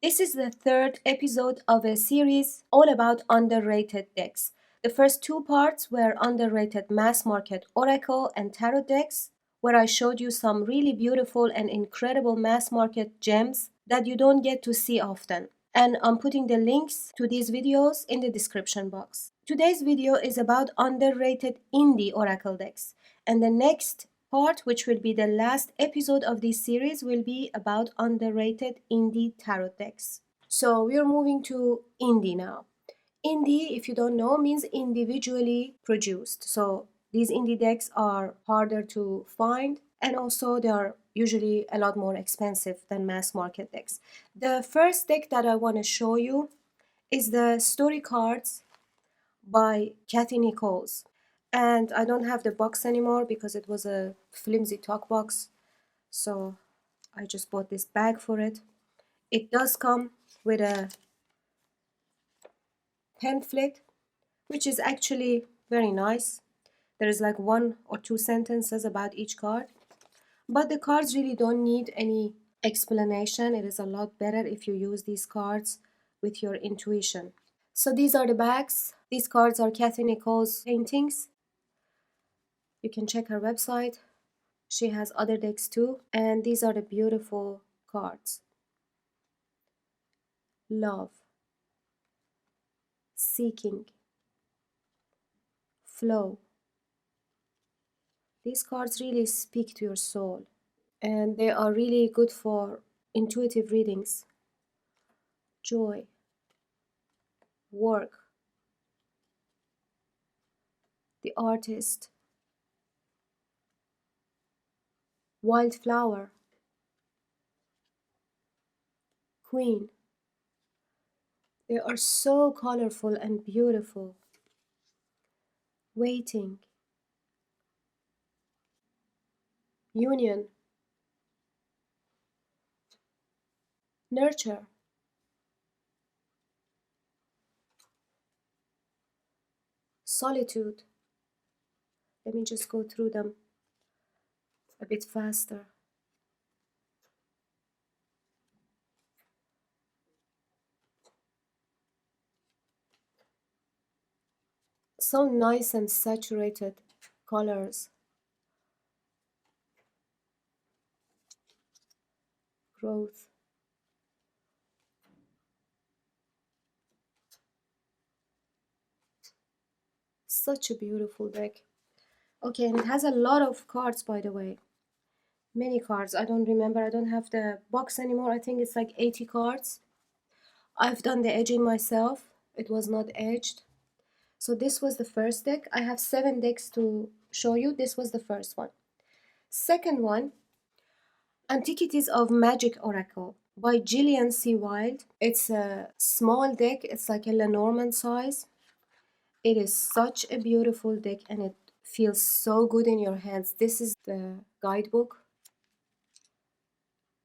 This is the third episode of a series all about underrated decks. The first two parts were underrated mass market oracle and tarot decks, where I showed you some really beautiful and incredible mass market gems that you don't get to see often. And I'm putting the links to these videos in the description box. Today's video is about underrated indie oracle decks, and the next part, which will be the last episode of this series, will be about underrated indie tarot decks. So we are moving to indie now. Indie, if you don't know, means individually produced. So these indie decks are harder to find, and also they are usually a lot more expensive than mass market decks. The first deck that I want to show you is the Story Cards by Kathy Nichols. And I don't have the box anymore because it was a flimsy talk box, so I just bought this bag for it. It does come with a pamphlet, which is actually very nice. There is like 1 or 2 sentences about each card, but the cards really don't need any explanation. It is a lot better if you use these cards with your intuition. So these are the bags. These cards are Kathy Nichols' paintings. You can check her website. She has other decks too, and these are the beautiful cards. Love, seeking, flow. These cards really speak to your soul, and they are really good for intuitive readings. Joy, work, the artist, wildflower, queen. They are so colorful and beautiful. Waiting, union, nurture, solitude. Let me just go through them a bit faster. So nice and saturated colors. Growth. Such a beautiful deck. Okay, and it has a lot of cards, by the way. Many cards. I don't remember. I don't have the box anymore. I think it's like 80 cards. I've done the edging myself. It was not edged. So this was the first deck. I have 7 decks to show you. This was the first one. Second one, Antiquities of Magick Oracle by Gillian C. Wilde. It's a small deck. It's like a Lenormand size. It is such a beautiful deck, and it feels so good in your hands. This is the guidebook,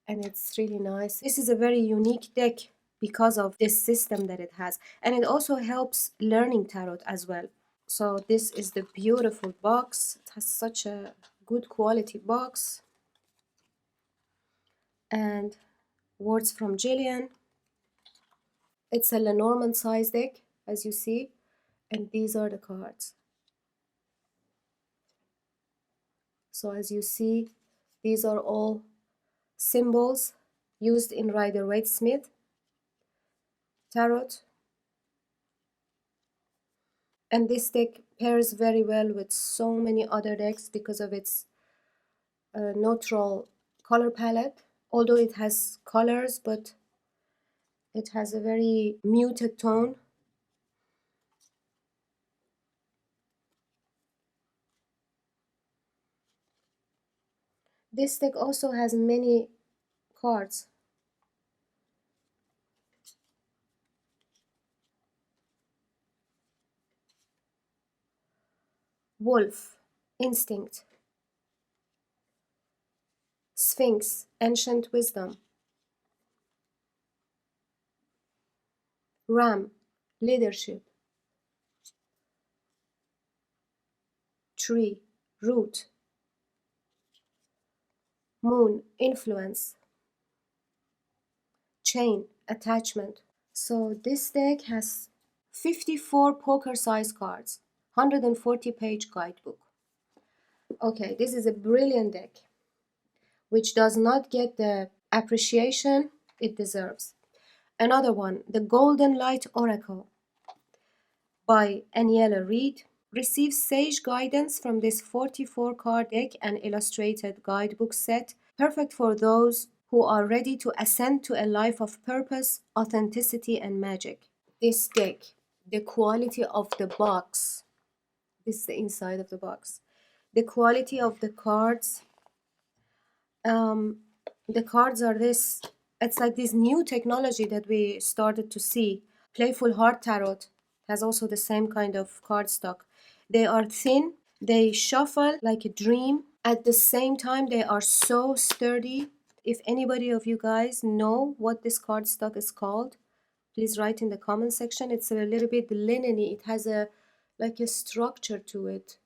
and it's really nice. This is a very unique deck because of this system that it has, and it also helps learning tarot as well. So this is the beautiful box. It has such a good quality box, and words from Gillian. It's a Lenormand size deck, as you see, and these are the cards. So as you see, these are all symbols used in Rider-Waite-Smith tarot, and this deck pairs very well with so many other decks because of its neutral color palette. Although it has colors, but it has a very muted tone. This deck also has many cards. Wolf, instinct. Sphinx, ancient wisdom. Ram, leadership. Tree, root. Moon, influence. Chain, attachment. So this deck has 54 poker size cards, 140-page guidebook. Okay, this is a brilliant deck which does not get the appreciation it deserves. Another one, the Golden Light Oracle by Aniela Reed, receives sage guidance from this 44 card deck and illustrated guidebook set, perfect for those who are ready to ascend to a life of purpose, authenticity, and magic. This deck, the quality of the box, this is the inside of the box. The quality of the cards, the cards are this, it's like this new technology that we started to see. Playful Heart Tarot has also the same kind of cardstock. They are thin, they shuffle like a dream. At the same time, they are so sturdy. If anybody of you guys know what this cardstock is called, please write in the comment section. It's a little bit linen-y. It has a like a structure to it.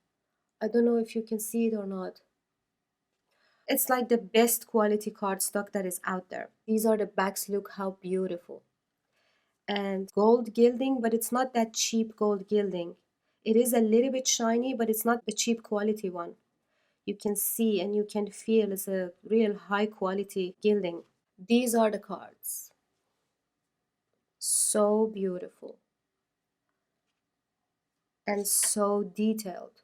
I don't know if you can see it or not. It's like the best quality cardstock that is out there. These are the backs. Look how beautiful. And gold gilding, but it's not that cheap gold gilding. It is a little bit shiny, but it's not the cheap quality one. You can see and you can feel it's a real high quality gilding. These are the cards. So beautiful. And so detailed.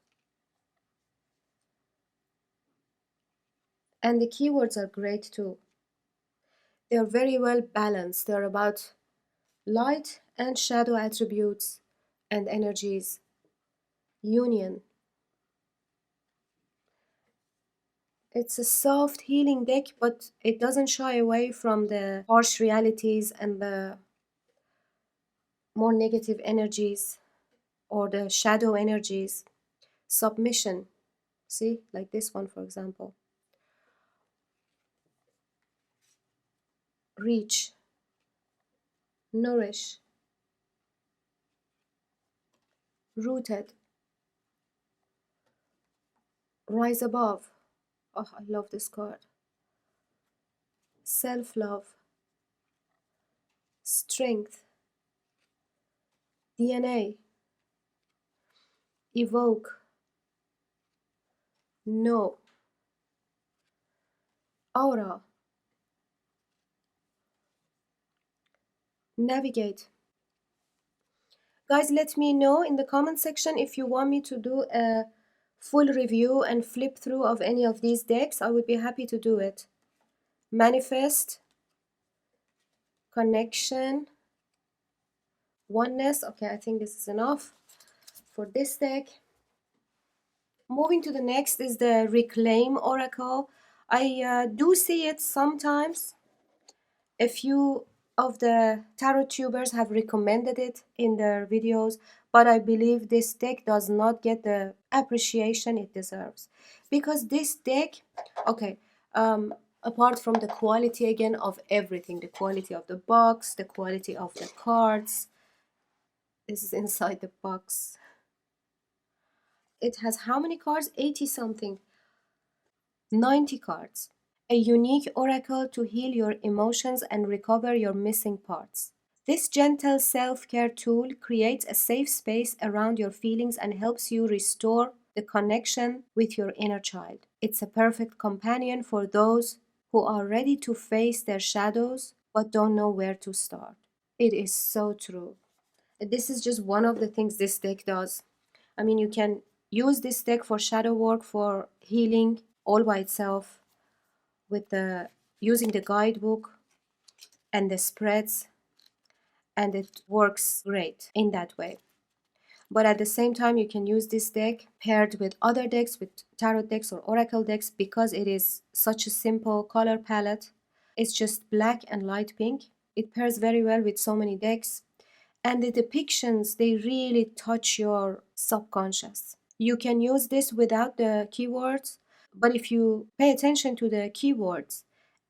And the keywords are great too. They're very well balanced. They're about light and shadow attributes and energies, union. It's a soft healing deck, but it doesn't shy away from the harsh realities and the more negative energies or the shadow energies. Submission, see, like this one, for example. Reach, nourish, rooted, rise above. Oh, I love this card. Self-love, strength, DNA, evoke, know, aura, navigate. Guys, let me know in the comment section if you want me to do a full review and flip through of any of these decks. I would be happy to do it. Manifest, connection, oneness. Okay, I think this is enough for this deck. Moving to the next is the Reclaim Oracle. I do see it sometimes. A few of the tarot tubers have recommended it in their videos, but I believe this deck does not get the appreciation it deserves. Because this deck, okay, apart from the quality again of everything, the quality of the box, the quality of the cards, this is inside the box. It has how many cards? 80 something. 90 cards. A unique oracle to heal your emotions and recover your missing parts. This gentle self-care tool creates a safe space around your feelings and helps you restore the connection with your inner child. It's a perfect companion for those who are ready to face their shadows but don't know where to start. It is so true. This is just one of the things this deck does. I mean, you can use this deck for shadow work, for healing all by itself, with the using the guidebook and the spreads, and it works great in that way. But at the same time, you can use this deck paired with other decks, with tarot decks or oracle decks, because it is such a simple color palette. It's just black and light pink. It pairs very well with so many decks, and the depictions, they really touch your subconscious. You can use this without the keywords, but if you pay attention to the keywords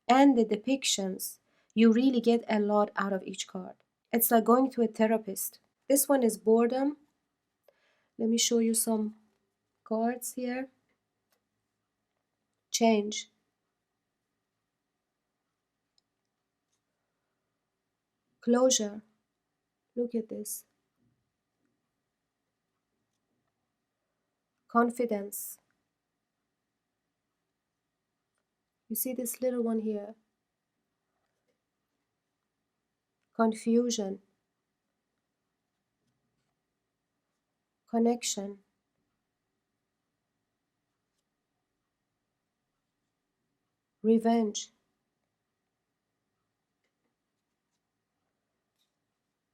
and the depictions, you really get a lot out of each card. It's like going to a therapist. This one is boredom. Let me show you some cards here. Change. closure. Look at this. Confidence. You see this little one here? Confusion. Connection. Revenge.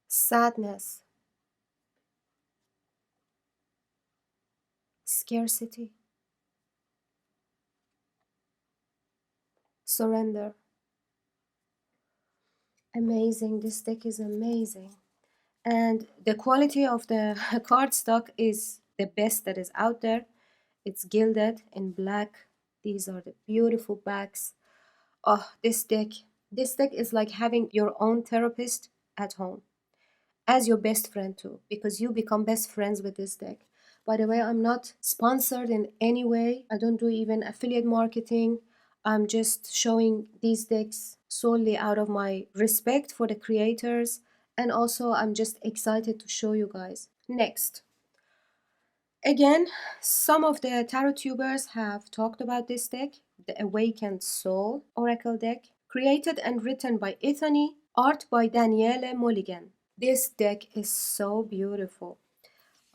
Sadness. Scarcity. Surrender. Amazing. This deck is amazing. And the quality of the cardstock is the best that is out there. It's gilded in black. These are the beautiful backs. Oh, this deck is like having your own therapist at home as your best friend too, because you become best friends with this deck. By the way, I'm not sponsored in any way. I don't do even affiliate marketing. I'm just showing these decks solely out of my respect for the creators, and also I'm just excited to show you guys. Next, again, some of the tarot tubers have talked about this deck, the Awakened Soul Oracle deck, created and written by Ethany, art by Daniele Mulligan. This deck is so beautiful.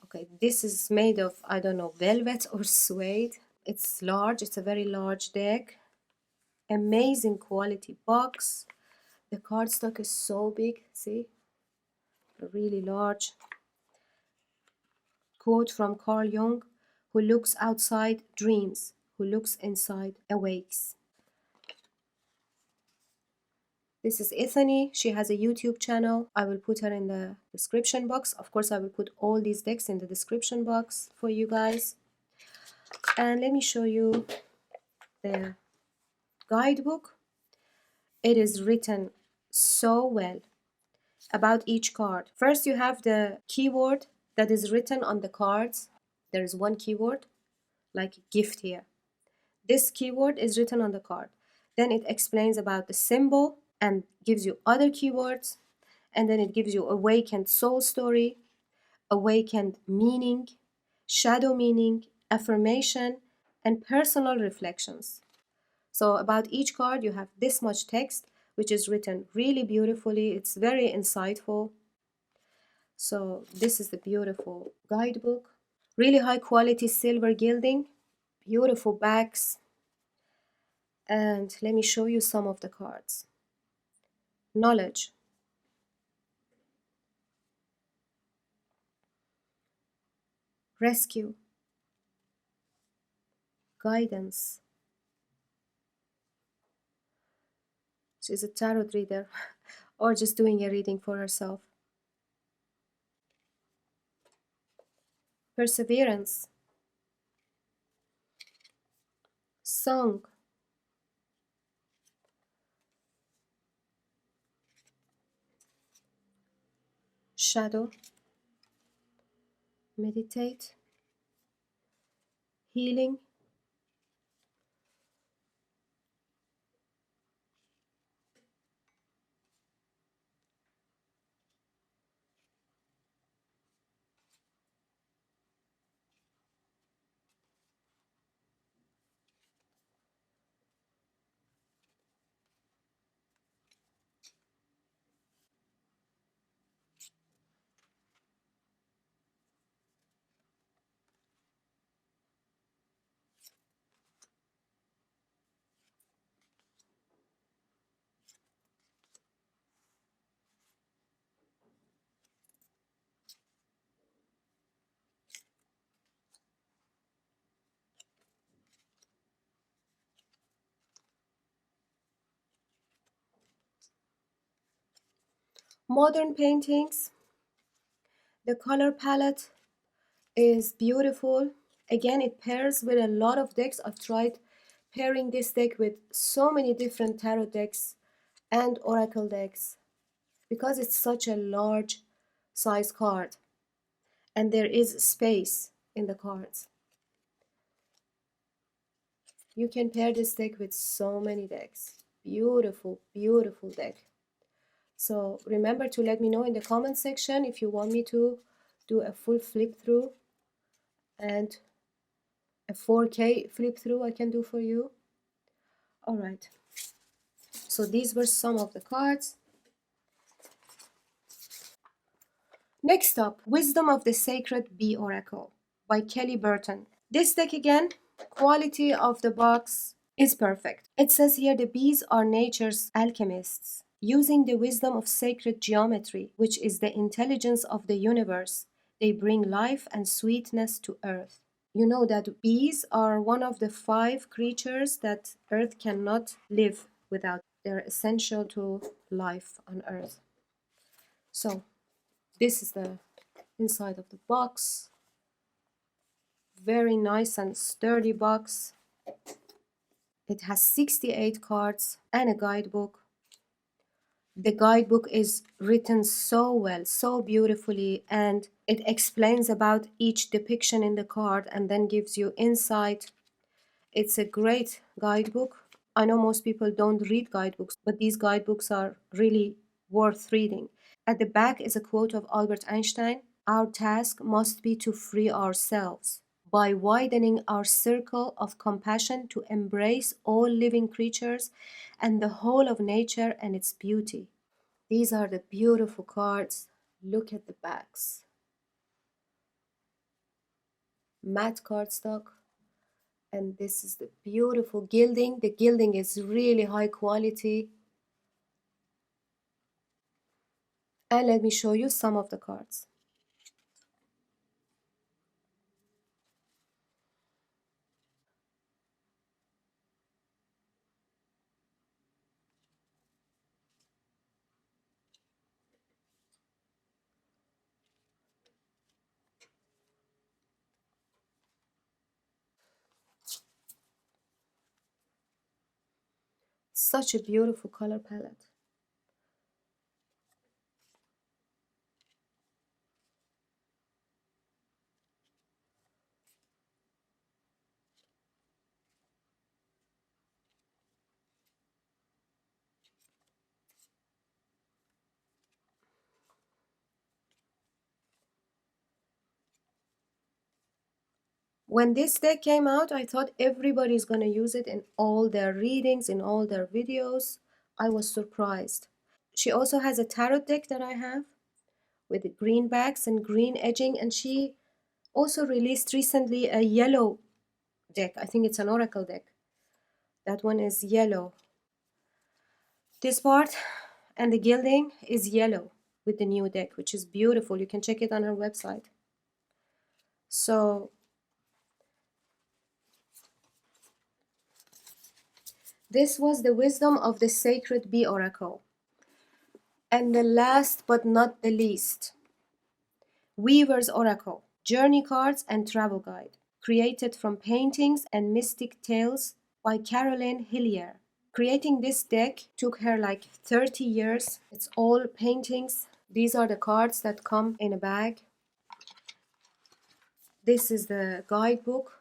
Okay, this is made of, I don't know, velvet or suede. It's large, it's a very large deck. Amazing quality box. The cardstock is so big, see? Really large. Quote from Carl Jung: who looks outside dreams, who looks inside awakes. This is Ethany. She has a YouTube channel. I will put her in the description box. Of course, I will put all these decks in the description box for you guys. And let me show you the guidebook. It is written so well about each card. First, you have the keyword that is written on the cards. There is one keyword, like gift here. This keyword is written on the card. Then it explains about the symbol and gives you other keywords. And then it gives you awakened soul story, awakened meaning, shadow meaning, affirmation, and personal reflections. So about each card, you have this much text, which is written really beautifully. It's very insightful. So this is the beautiful guidebook. Really high quality silver gilding, beautiful backs. And let me show you some of the cards. Knowledge. Rescue. Guidance. She's a tarot reader or just doing a reading for herself. Perseverance. Song. Shadow. Meditate. Healing. Modern paintings. The color palette is beautiful. Again, it pairs with a lot of decks. I've tried pairing this deck with so many different tarot decks and oracle decks because it's such a large size card and there is space in the cards. You can pair this deck with so many decks. Beautiful, beautiful deck. So remember to let me know in the comment section if you want me to do a full flip through, and a 4K flip through I can do for you. All right, so these were some of the cards. Next up, Wisdom of the Sacred Bee Oracle by Kelly Burton. This deck again, quality of the box is perfect. It says here the bees are nature's alchemists, using the wisdom of sacred geometry, which is the intelligence of the universe. They bring life and sweetness to earth. You know that bees are one of the 5 creatures that earth cannot live without. They're essential to life on earth. So this is the inside of the box. Very nice and sturdy box. It has 68 cards and a guidebook. The guidebook is written so well, so beautifully, and it explains about each depiction in the card and then gives you insight. It's a great guidebook. I know most people don't read guidebooks, but these guidebooks are really worth reading. At the back is a quote of Albert Einstein: "Our task must be to free ourselves by widening our circle of compassion to embrace all living creatures and the whole of nature and its beauty." These are the beautiful cards. Look at the backs. Matte cardstock. And this is the beautiful gilding. The gilding is really high quality. And let me show you some of the cards. Such a beautiful color palette. When this deck came out, I thought everybody's gonna use it in all their readings, in all their videos. I was surprised. She also has a tarot deck that I have with green backs and green edging, and she also released recently a yellow deck. I think it's an oracle deck. That one is yellow. This part and the gilding is yellow with the new deck, which is beautiful. You can check it on her website. So this was the Wisdom of the Sacred Bee Oracle. And the last but not the least, Weaver's Oracle, Journey Cards and Travel Guide, created from paintings and mystic tales by Caroline Hillier. Creating this deck took her like 30 years. It's all paintings. These are the cards that come in a bag. This is the guidebook.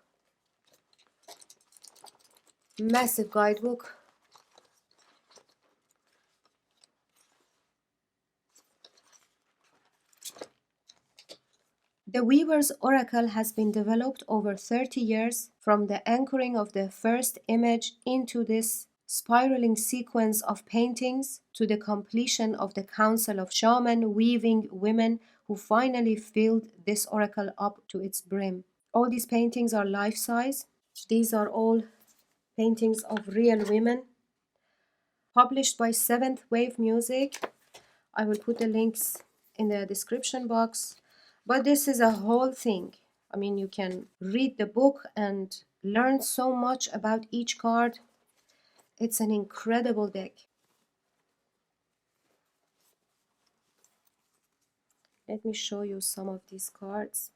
Massive guidebook. The Weaver's Oracle has been developed over 30 years, from the anchoring of the first image into this spiraling sequence of paintings to the completion of the Council of Shaman Weaving Women who finally filled this oracle up to its brim. All these paintings are life-size. These are all paintings of real women, published by Seventh Wave Music. I will put the links in the description box. But this is a whole thing. I mean, you can read the book and learn so much about each card. It's an incredible deck. Let me show you some of these cards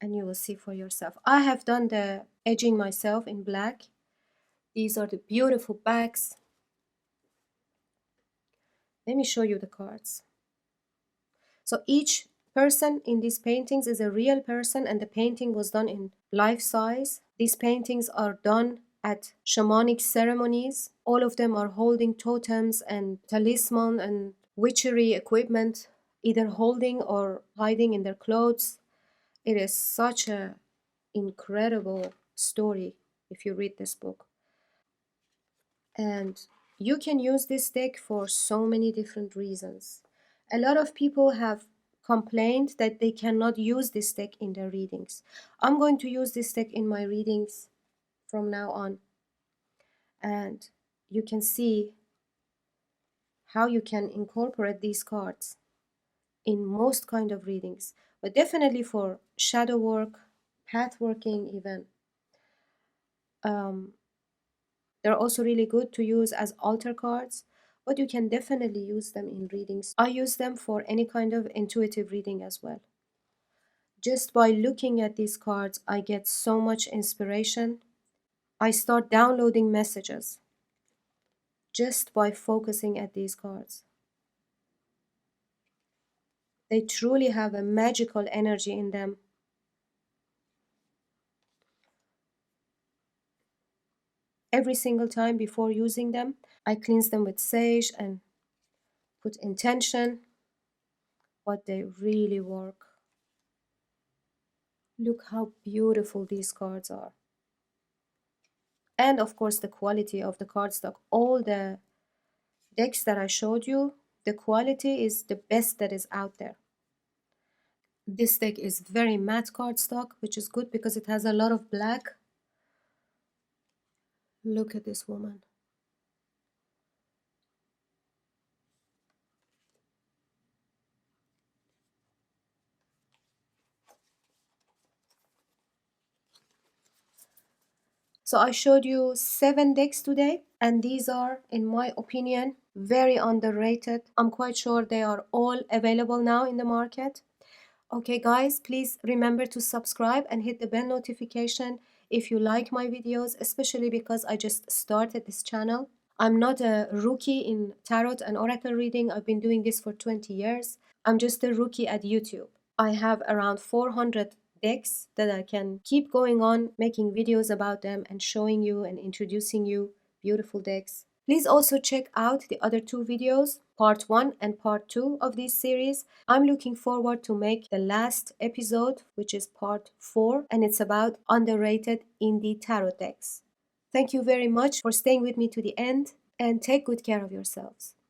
and you will see for yourself. I have done the edging myself in black. These are the beautiful backs. Let me show you the cards. So each person in these paintings is a real person, and the painting was done in life size. These paintings are done at shamanic ceremonies. All of them are holding totems and talisman and witchery equipment, either holding or hiding in their clothes. It is such a incredible story if you read this book. And you can use this deck for so many different reasons. A lot of people have complained that they cannot use this deck in their readings. I'm going to use this deck in my readings from now on. And you can see how you can incorporate these cards in most kind of readings, but definitely for shadow work, path working even. They're also really good to use as altar cards, but you can definitely use them in readings. I use them for any kind of intuitive reading as well. Just by looking at these cards, I get so much inspiration. I start downloading messages just by focusing at these cards. They truly have a magical energy in them. Every single time before using them, I cleanse them with sage and put intention, but they really work. Look how beautiful these cards are. And of course, the quality of the cardstock. All the decks that I showed you, the quality is the best that is out there. This deck is very matte cardstock, which is good because it has a lot of black. Look at this woman. So I showed you 7 decks today, and these are, in my opinion, very underrated. I'm quite sure they are all available now in the market. Okay guys, please remember to subscribe and hit the bell notification if you like my videos, especially because I just started this channel. I'm not a rookie in tarot and oracle reading. I've been doing this for 20 years. I'm just a rookie at YouTube. I have around 400 decks that I can keep going on making videos about them and showing you and introducing you beautiful decks. Please also check out the other 2 videos, part 1 and part 2 of this series. I'm looking forward to make the last episode, which is part 4, and it's about underrated indie tarot decks. Thank you very much for staying with me to the end, and take good care of yourselves.